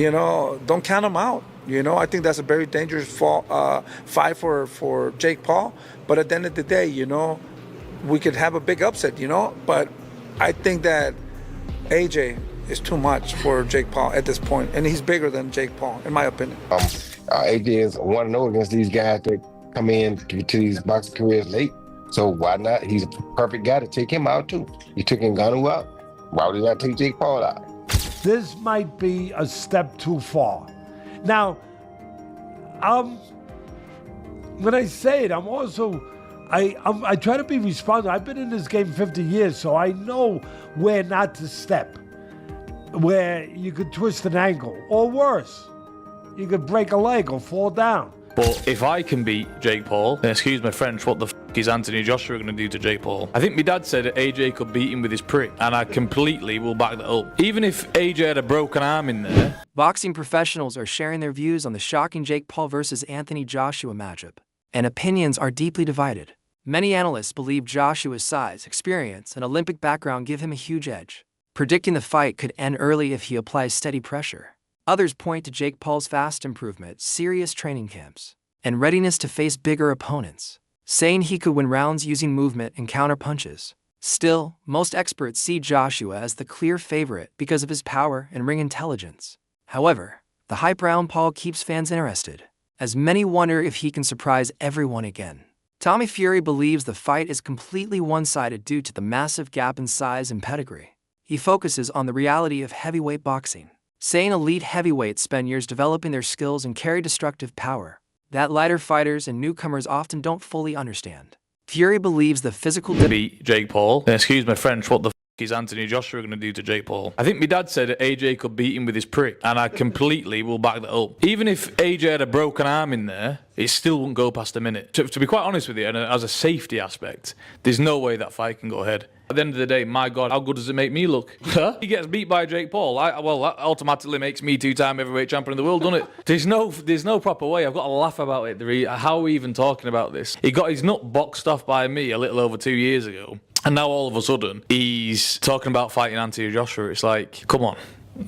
don't count him out. I think that's a very dangerous fight for Jake Paul. But at the end of the day, we could have a big upset, But I think that AJ is too much for Jake Paul at this point, and he's bigger than Jake Paul, in my opinion. AJ is 1-0 against these guys that come in to these boxing careers late. So why not? He's a perfect guy to take him out too. He took Ngannou out. Why would he not take Jake Paul out? This might be a step too far. Now, when I say it, I try to be responsible. I've been in this game 50 years, so I know where not to step, where you could twist an ankle, or worse, you could break a leg or fall down. But if I can beat Jake Paul, then excuse my French, what the f*** is Anthony Joshua going to do to Jake Paul? I think my dad said that AJ could beat him with his prick, and I completely will back that up. Even if AJ had a broken arm in there. Boxing professionals are sharing their views on the shocking Jake Paul versus Anthony Joshua matchup, and opinions are deeply divided. Many analysts believe Joshua's size, experience, and Olympic background give him a huge edge, predicting the fight could end early if he applies steady pressure. Others point to Jake Paul's fast improvement, serious training camps, and readiness to face bigger opponents, saying he could win rounds using movement and counter punches. Still, most experts see Joshua as the clear favorite because of his power and ring intelligence. However, the hype around Paul keeps fans interested, as many wonder if he can surprise everyone again. Tommy Fury believes the fight is completely one-sided due to the massive gap in size and pedigree. He focuses on the reality of heavyweight boxing, saying elite heavyweights spend years developing their skills and carry destructive power that lighter fighters and newcomers often don't fully understand. Fury believes the physical beat Jake Paul. And excuse my French, what the f*** is Anthony Joshua going to do to Jake Paul? I think my dad said that AJ could beat him with his prick, and I completely will back that up. Even if AJ had a broken arm in there, it still wouldn't go past a minute. To be quite honest with you, and as a safety aspect, there's no way that fight can go ahead. At the end of the day, my God, how good does it make me look? He gets beat by Jake Paul. Well, that automatically makes me two-time heavyweight champion of the world, doesn't it? There's no proper way. I've got to laugh about it. How are we even talking about this? He got his nut boxed off by me a little over 2 years ago. And now all of a sudden, he's talking about fighting Anthony Joshua. It's like, come on.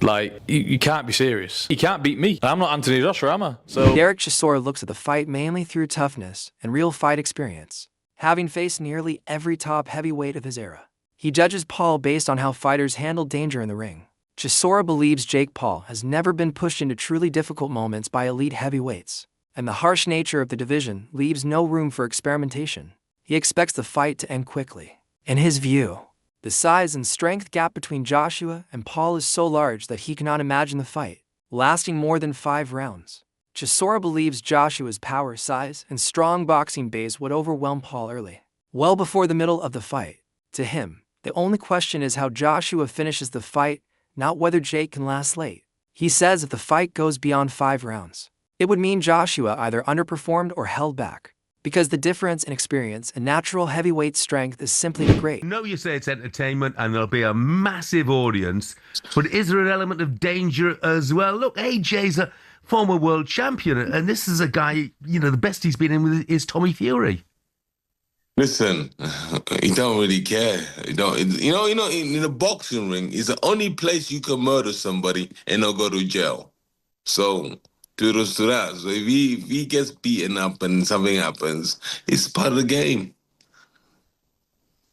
Like, you can't be serious. You can't beat me. I'm not Anthony Joshua, am I? So Derek Chisora looks at the fight mainly through toughness and real fight experience, having faced nearly every top heavyweight of his era. He judges Paul based on how fighters handle danger in the ring. Chisora believes Jake Paul has never been pushed into truly difficult moments by elite heavyweights, and the harsh nature of the division leaves no room for experimentation. He expects the fight to end quickly. In his view, the size and strength gap between Joshua and Paul is so large that he cannot imagine the fight lasting more than 5 rounds. Chisora believes Joshua's power, size, and strong boxing base would overwhelm Paul early, well before the middle of the fight. To him, the only question is how Joshua finishes the fight, not whether Jake can last late. He says if the fight goes beyond 5 rounds, it would mean Joshua either underperformed or held back, because the difference in experience and natural heavyweight strength is simply too great. No, you say it's entertainment and there'll be a massive audience, but is there an element of danger as well? Look, AJ's a former world champion, and this is a guy, the best he's been in with is Tommy Fury. Listen, he don't really care. He don't, in the boxing ring, it's the only place you can murder somebody and not go to jail. So, kudos to that. So if he gets beaten up and something happens, it's part of the game.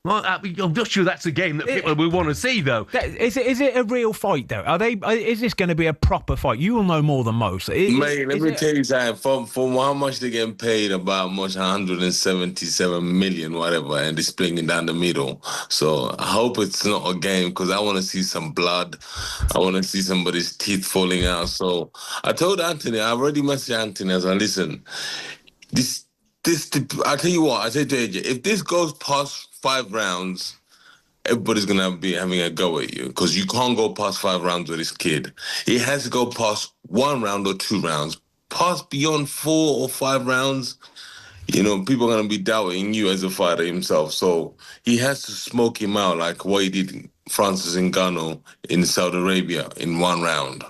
Well, I'm not sure that's a game that people will want to see, though. Is it a real fight, though? Is this going to be a proper fight? You will know more than most. Mate, let me tell you something. From how much they're getting paid, about 177 million, whatever, and they're splitting it down the middle. So I hope it's not a game, because I want to see some blood. I want to see somebody's teeth falling out. So I told Anthony, I already messaged Anthony. I said, listen, I tell you what, I said to AJ, if this goes past 5 rounds, everybody's going to be having a go at you, because you can't go past 5 rounds with this kid. He has to go past 1 round or 2 rounds. Past beyond 4 or 5 rounds, people are going to be doubting you as a fighter himself. So he has to smoke him out like what he did Francis Ngannou in Saudi Arabia in 1 round.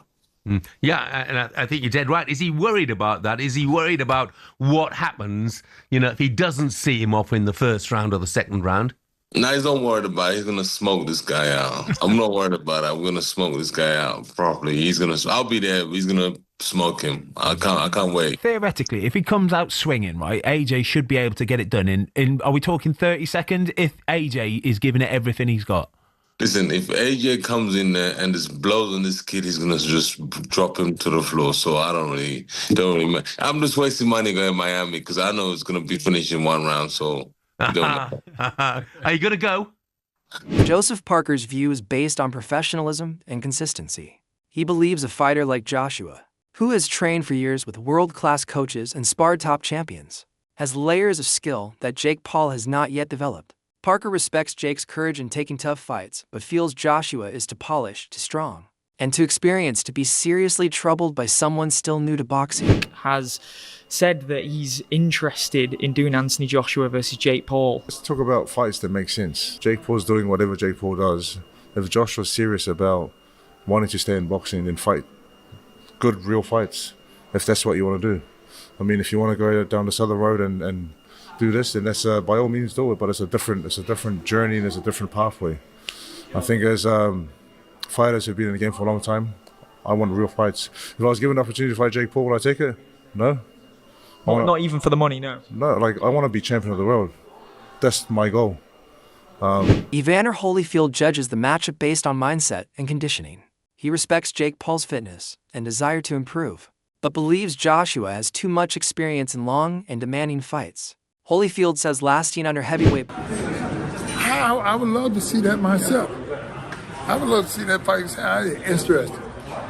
Yeah, and I think you're dead right. Is he worried about that? Is he worried about what happens, if he doesn't see him off in the first round or the second round? Nah, he's not worried about it. He's gonna smoke this guy out. I'm not worried about it. I'm gonna smoke this guy out properly. I'll be there. But he's gonna smoke him. I can't wait. Theoretically, if he comes out swinging, right, AJ should be able to get it done in are we talking 30 seconds? If AJ is giving it everything he's got. Listen, if AJ comes in there and just blows on this kid, he's gonna just drop him to the floor. So I don't really. I'm just wasting money going to Miami because I know it's gonna be finished in 1 round. So it don't matter. Are you gonna go? Joseph Parker's view is based on professionalism and consistency. He believes a fighter like Joshua, who has trained for years with world-class coaches and sparred top champions, has layers of skill that Jake Paul has not yet developed. Parker respects Jake's courage in taking tough fights, but feels Joshua is too polished, too strong, and too experienced to be seriously troubled by someone still new to boxing. Has said that he's interested in doing Anthony Joshua versus Jake Paul. Let's talk about fights that make sense. Jake Paul's doing whatever Jake Paul does. If Joshua's serious about wanting to stay in boxing, then fight good, real fights, if that's what you want to do. I mean, if you want to go down this other road and do this, then that's by all means do it. But it's a different journey and it's a different pathway. I think as fighters who've been in the game for a long time, I want real fights. If I was given the opportunity to fight Jake Paul, would I take it? No. Not even for the money, no. No, like I want to be champion of the world. That's my goal. Evander Holyfield judges the matchup based on mindset and conditioning. He respects Jake Paul's fitness and desire to improve, but believes Joshua has too much experience in long and demanding fights. Holyfield says lasting under heavyweight. I would love to see that myself. I would love to see that fight. Interesting.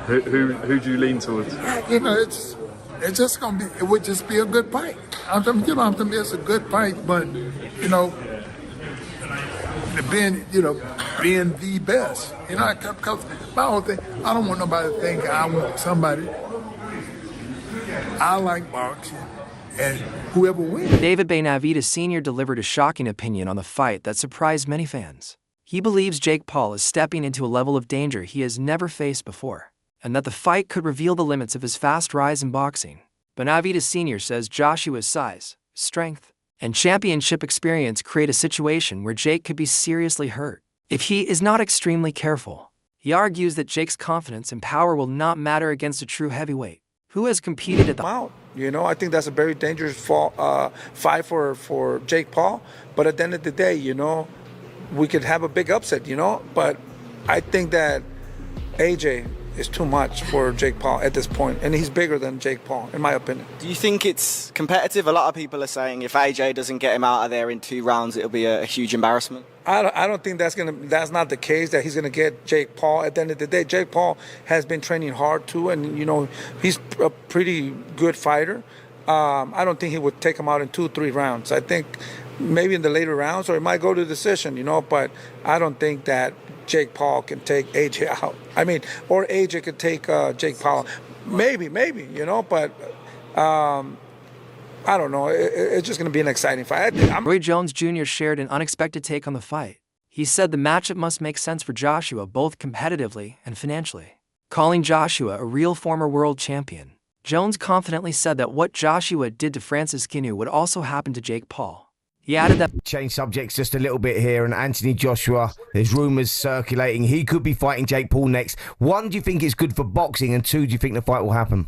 Who do you lean towards? You know, it's just gonna be. It would just be a good fight. I'm telling you, it's a good fight, but you know, being the best. You know, because my whole thing, I don't want nobody to think I want somebody. I like boxing, and whoever wins. David Benavidez Sr. delivered a shocking opinion on the fight that surprised many fans. He believes Jake Paul is stepping into a level of danger he has never faced before, and that the fight could reveal the limits of his fast rise in boxing. Benavidez Sr. says Joshua's size, strength, and championship experience create a situation where Jake could be seriously hurt if he is not extremely careful. He argues that Jake's confidence and power will not matter against a true heavyweight who has competed at the out. You know, I think that's a very dangerous fight for Jake Paul. But at the end of the day, you know, we could have a big upset, you know. But I think that AJ is too much for Jake Paul at this point, and he's bigger than Jake Paul, in my opinion. Do you think it's competitive? A lot of people are saying if AJ doesn't get him out of there in 2 rounds, it'll be a huge embarrassment. I don't think that's not the case, that he's gonna get Jake Paul. At the end of the day, Jake Paul has been training hard too, and you know he's a pretty good fighter. I don't think he would take him out in 2-3 rounds. I think maybe in the later rounds, or it might go to decision, you know. But I don't think that Jake Paul can take AJ out. I mean, or AJ could take Jake Paul. Maybe, you know. But I don't know. It's just going to be an exciting fight. Roy Jones Jr. shared an unexpected take on the fight. He said the matchup must make sense for Joshua both competitively and financially. Calling Joshua a real former world champion, Jones confidently said that what Joshua did to Francis Ngannou would also happen to Jake Paul. He added that... Change subjects just a little bit here, and Anthony Joshua, there's rumours circulating he could be fighting Jake Paul next. 1, do you think it's good for boxing, and 2, do you think the fight will happen?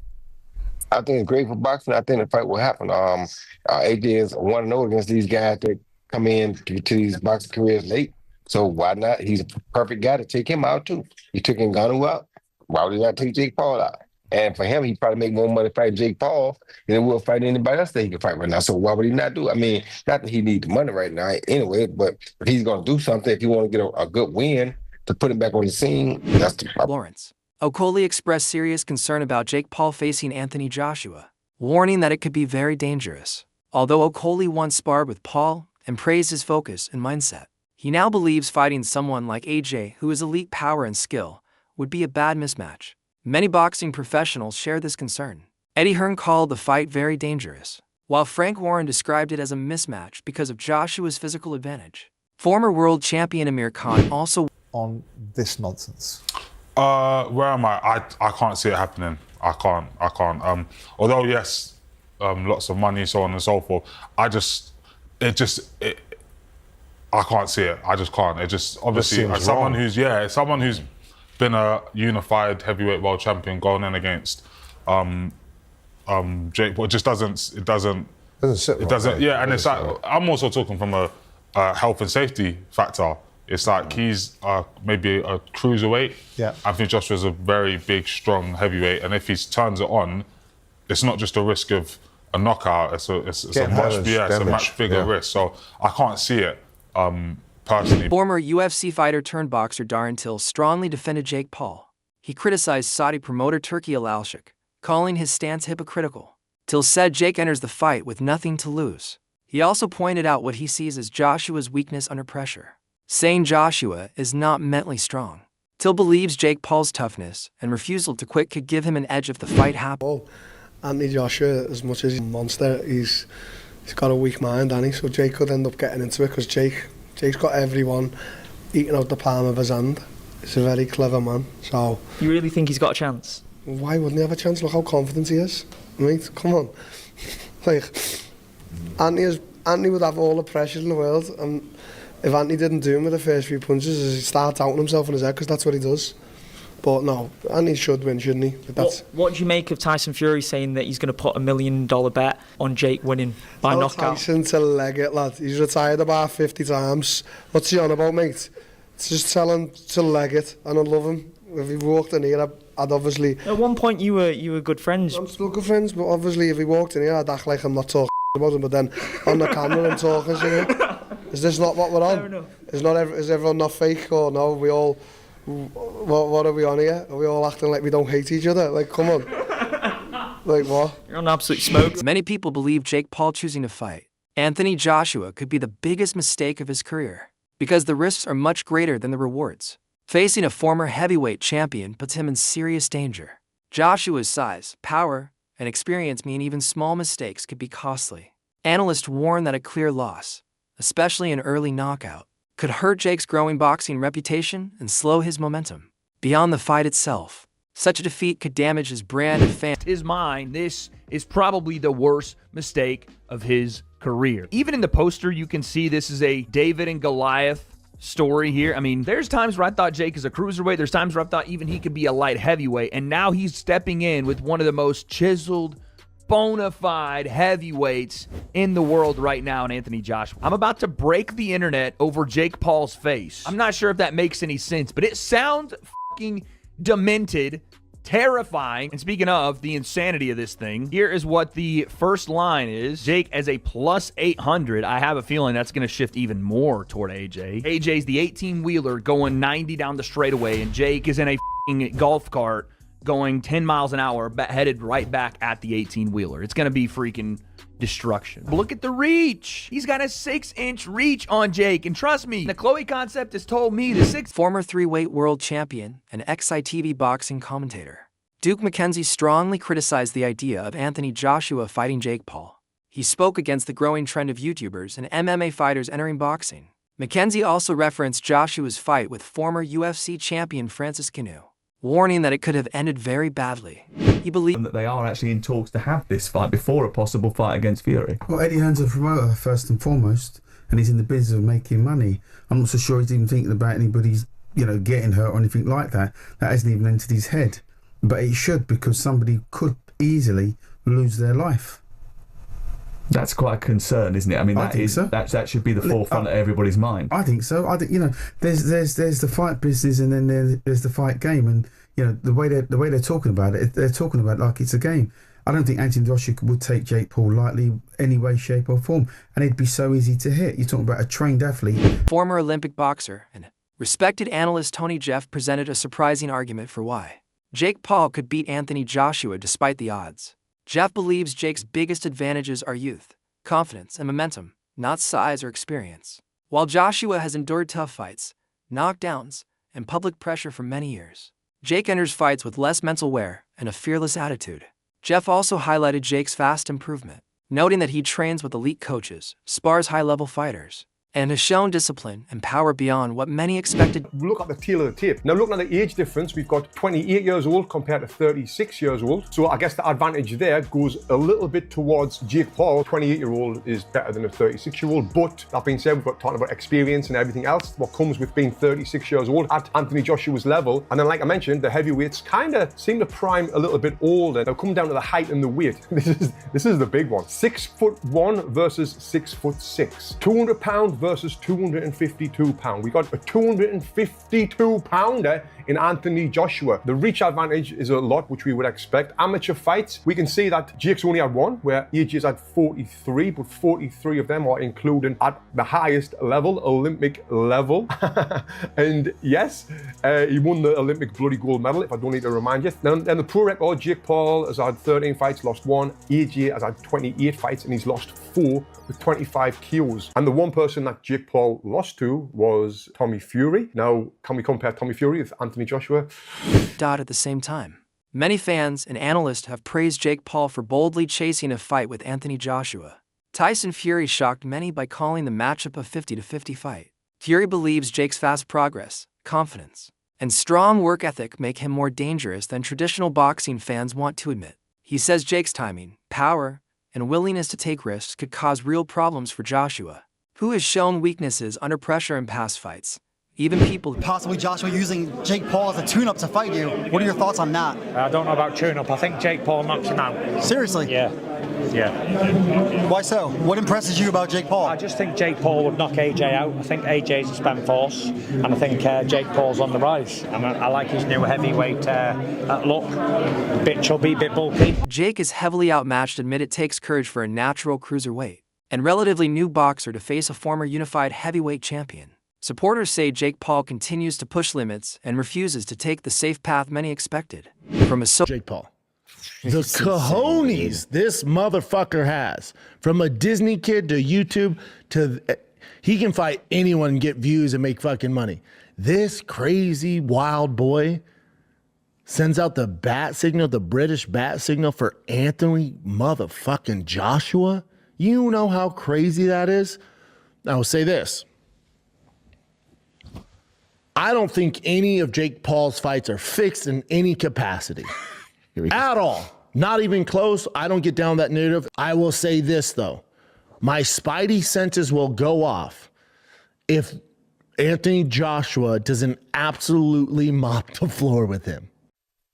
I think it's great for boxing. I think the fight will happen. AJ is 1-0 against these guys that come in to these boxing careers late. So why not? He's a perfect guy to take him out too. He took Ngannou out. Why would he not take Jake Paul out? And for him, he'd probably make more money fighting Jake Paul than we'll fight anybody else that he can fight right now. So why would he not do it? I mean, not that he needs the money right now anyway, but if he's going to do something, if you want to get a good win to put him back on the scene, that's the problem. Lawrence Okolie expressed serious concern about Jake Paul facing Anthony Joshua, warning that it could be very dangerous. Although Okolie once sparred with Paul and praised his focus and mindset, he now believes fighting someone like AJ, who has elite power and skill, would be a bad mismatch. Many boxing professionals share this concern. Eddie Hearn called the fight very dangerous, while Frank Warren described it as a mismatch because of Joshua's physical advantage. Former world champion Amir Khan also... on this nonsense. Where am I? I can't see it happening. I can't. Although yes, lots of money, so on and so forth. I can't see it. I just can't. It just obviously seems as someone wrong. someone who's been a unified heavyweight world champion going in against Jake Paul, it doesn't sit it right, doesn't right. yeah, and it's Doesn't like sit I'm also talking from a health and safety factor. It's like he's maybe a cruiserweight. Yeah. Anthony Joshua's a very big, strong heavyweight, and if he turns it on, it's not just a risk of a knockout. It's a Getting hurt is it's a much damage, bigger yeah. risk. So I can't see it personally. Former UFC fighter turned boxer Darren Till strongly defended Jake Paul. He criticized Saudi promoter Turki Al-Alshik, calling his stance hypocritical. Till said Jake enters the fight with nothing to lose. He also pointed out what he sees as Joshua's weakness under pressure, saying Joshua is not mentally strong. Till believes Jake Paul's toughness and refusal to quit could give him an edge if the fight happened. Anthony Joshua, as much as he's a monster, he's got a weak mind, hasn't he? So Jake could end up getting into it because Jake's got everyone eating out the palm of his hand. He's a very clever man. So You really think he's got a chance? why wouldn't he have a chance? Look how confident he is. Mate, come on. Like, Anthony would have all the pressure in the world, and if Anthony didn't do him with the first few punches, he'd start doubting himself in his head, because that's what he does. But no, Anthony should win, shouldn't he? But that's What do you make of Tyson Fury saying that he's going to put $1 million bet on Jake winning by Tell knockout? Tyson to leg it, lad. He's retired about 50 times. What's he on about, mate? Just tell him to leg it, and I'd love him. If he walked in here, I'd obviously... At one point, you were good friends. I'm still good friends, but obviously if he walked in here, I'd act like I'm not talking about him, but then on the camera I'm talking to him. Is this not what we're on? Fair enough. Is everyone not fake, or no? We all... What are we on here? Are we all acting like we don't hate each other? Like, come on. Like, what? You're on absolute smoke. Many people believe Jake Paul choosing to fight Anthony Joshua could be the biggest mistake of his career, because the risks are much greater than the rewards. Facing a former heavyweight champion puts him in serious danger. Joshua's size, power, and experience mean even small mistakes could be costly. Analysts warn that a clear loss, especially an early knockout, could hurt Jake's growing boxing reputation and slow his momentum. Beyond the fight itself, such a defeat could damage his brand and fans. His mind, this is probably the worst mistake of his career. Even in the poster, you can see this is a David and Goliath story here. I mean, there's times where I thought Jake is a cruiserweight. There's times where I thought even he could be a light heavyweight. And now he's stepping in with one of the most chiseled, bona fide heavyweights in the world right now in Anthony Joshua. I'm about to break the internet over Jake Paul's face. I'm not sure if that makes any sense, but it sounds fucking demented, terrifying. And speaking of the insanity of this thing, here is what the first line is. Jake as a plus 800. I have a feeling that's going to shift even more toward AJ. AJ's the 18-wheeler going 90 down the straightaway, and Jake is in a fucking golf cart going 10 miles an hour, headed right back at the 18-wheeler. It's going to be freaking destruction. Look at the reach. He's got a 6-inch reach on Jake, and trust me, the Chloe concept has told me the 6... Former 3-weight world champion and ex-ITV boxing commentator Duke McKenzie strongly criticized the idea of Anthony Joshua fighting Jake Paul. He spoke against the growing trend of YouTubers and MMA fighters entering boxing. McKenzie also referenced Joshua's fight with former UFC champion Francis Ngannou, warning that it could have ended very badly. He believed that they are actually in talks to have this fight before a possible fight against Fury. Well, Eddie Hearn's a promoter first and foremost, and he's in the business of making money. I'm not so sure he's even thinking about anybody's, getting hurt or anything like that. That hasn't even entered his head. But it should, because somebody could easily lose their life. That's quite a concern, isn't it? I mean, that should be the forefront of everybody's mind. I think so. I think there's the fight business, and then there's the fight game, and the way they're talking about it, they're talking about it like it's a game. I don't think Anthony Joshua would take Jake Paul lightly, any way, shape, or form, and it'd be so easy to hit. You're talking about a trained athlete. Former Olympic boxer and respected analyst Tony Jeff presented a surprising argument for why Jake Paul could beat Anthony Joshua despite the odds. Jeff believes Jake's biggest advantages are youth, confidence, and momentum, not size or experience. While Joshua has endured tough fights, knockdowns, and public pressure for many years, Jake enters fights with less mental wear and a fearless attitude. Jeff also highlighted Jake's fast improvement, noting that he trains with elite coaches, spars high-level fighters, and has shown discipline and power beyond what many expected. Look at the tail of the tape. Now, looking at the age difference, we've got 28 years old compared to 36 years old. So I guess the advantage there goes a little bit towards Jake Paul. 28-year-old is better than a 36-year-old. But that being said, we've got talking about experience and everything else, what comes with being 36 years old at Anthony Joshua's level. And then, like I mentioned, the heavyweights kind of seem to prime a little bit older. Now, come down to the height and the weight. This is the big one. 6'1" versus 6'6". 200 pounds versus 252 pounds. We got a 252 pounder in Anthony Joshua. The reach advantage is a lot, which we would expect. Amateur fights, we can see that Jake's only had one, where AJ's had 43, but 43 of them are including at the highest level, Olympic level. And yes, he won the Olympic bloody gold medal, if I don't need to remind you. Then the pro record, Jake Paul has had 13 fights, lost 1. AJ has had 28 fights and he's lost 4 with 25 KOs. And the one person that Jake Paul lost to was Tommy Fury. Now, can we compare Tommy Fury with Anthony Joshua? At the same time. Many fans and analysts have praised Jake Paul for boldly chasing a fight with Anthony Joshua. Tyson Fury shocked many by calling the matchup a 50-50 fight. Fury believes Jake's fast progress, confidence, and strong work ethic make him more dangerous than traditional boxing fans want to admit. He says Jake's timing, power, and willingness to take risks could cause real problems for Joshua, who has shown weaknesses under pressure in past fights. Even people... Possibly Joshua using Jake Paul as a tune-up to fight you. What are your thoughts on that? I don't know about tune-up. I think Jake Paul knocks him out. Seriously? Yeah. Why so? What impresses you about Jake Paul? I just think Jake Paul would knock AJ out. I think AJ's a spent force, and I think Jake Paul's on the rise. And I like his new heavyweight look. Bit chubby, bit bulky. Jake is heavily outmatched, admit it takes courage for a natural cruiserweight and relatively new boxer to face a former unified heavyweight champion. Supporters say Jake Paul continues to push limits and refuses to take the safe path many expected. From a Jake Paul. The cojones this motherfucker has, from a Disney kid to YouTube to he can fight anyone and get views and make fucking money. This crazy wild boy sends out the bat signal, the British bat signal for Anthony motherfucking Joshua. You know how crazy that is? I will say this. I don't think any of Jake Paul's fights are fixed in any capacity. At all. Not even close. I don't get down that narrative. I will say this, though. My spidey senses will go off if Anthony Joshua doesn't absolutely mop the floor with him.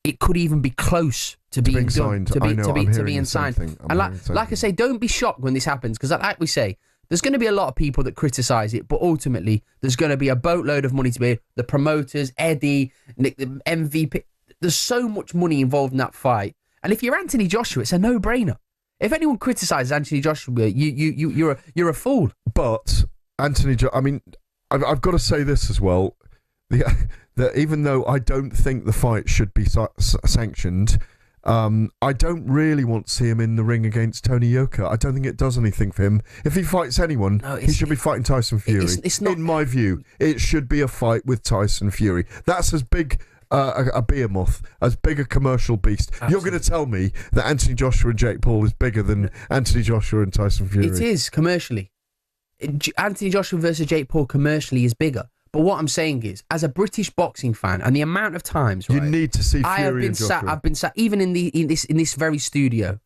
It could even be close to being signed. To being signed. And like I say, don't be shocked when this happens, because like we say, there's going to be a lot of people that criticize it, but ultimately there's going to be a boatload of money to be the promoters, Eddie, Nick, the MVP. There's so much money involved in that fight, and if you're Anthony Joshua, it's a no-brainer. If anyone criticizes Anthony Joshua, you're a fool. But Anthony, I mean, I've got to say this as well: that even though I don't think the fight should be sanctioned. I don't really want to see him in the ring against Tony Yoka. I don't think it does anything for him. If he fights anyone, he should be fighting Tyson Fury. It's not, in my view, it should be a fight with Tyson Fury. That's as big a behemoth, as big a commercial beast. Absolutely. You're going to tell me that Anthony Joshua and Jake Paul is bigger than Anthony Joshua and Tyson Fury? It is, commercially. Anthony Joshua versus Jake Paul commercially is bigger. But what I'm saying is, as a British boxing fan, and the amount of times you need to see Fury I've been sat, even in this very studio,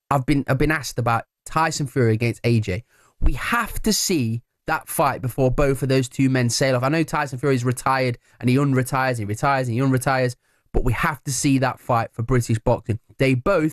I've been asked about Tyson Fury against AJ. We have to see that fight before both of those two men sail off. I know Tyson Fury is retired and he unretires, he retires and he unretires, but we have to see that fight for British boxing. They both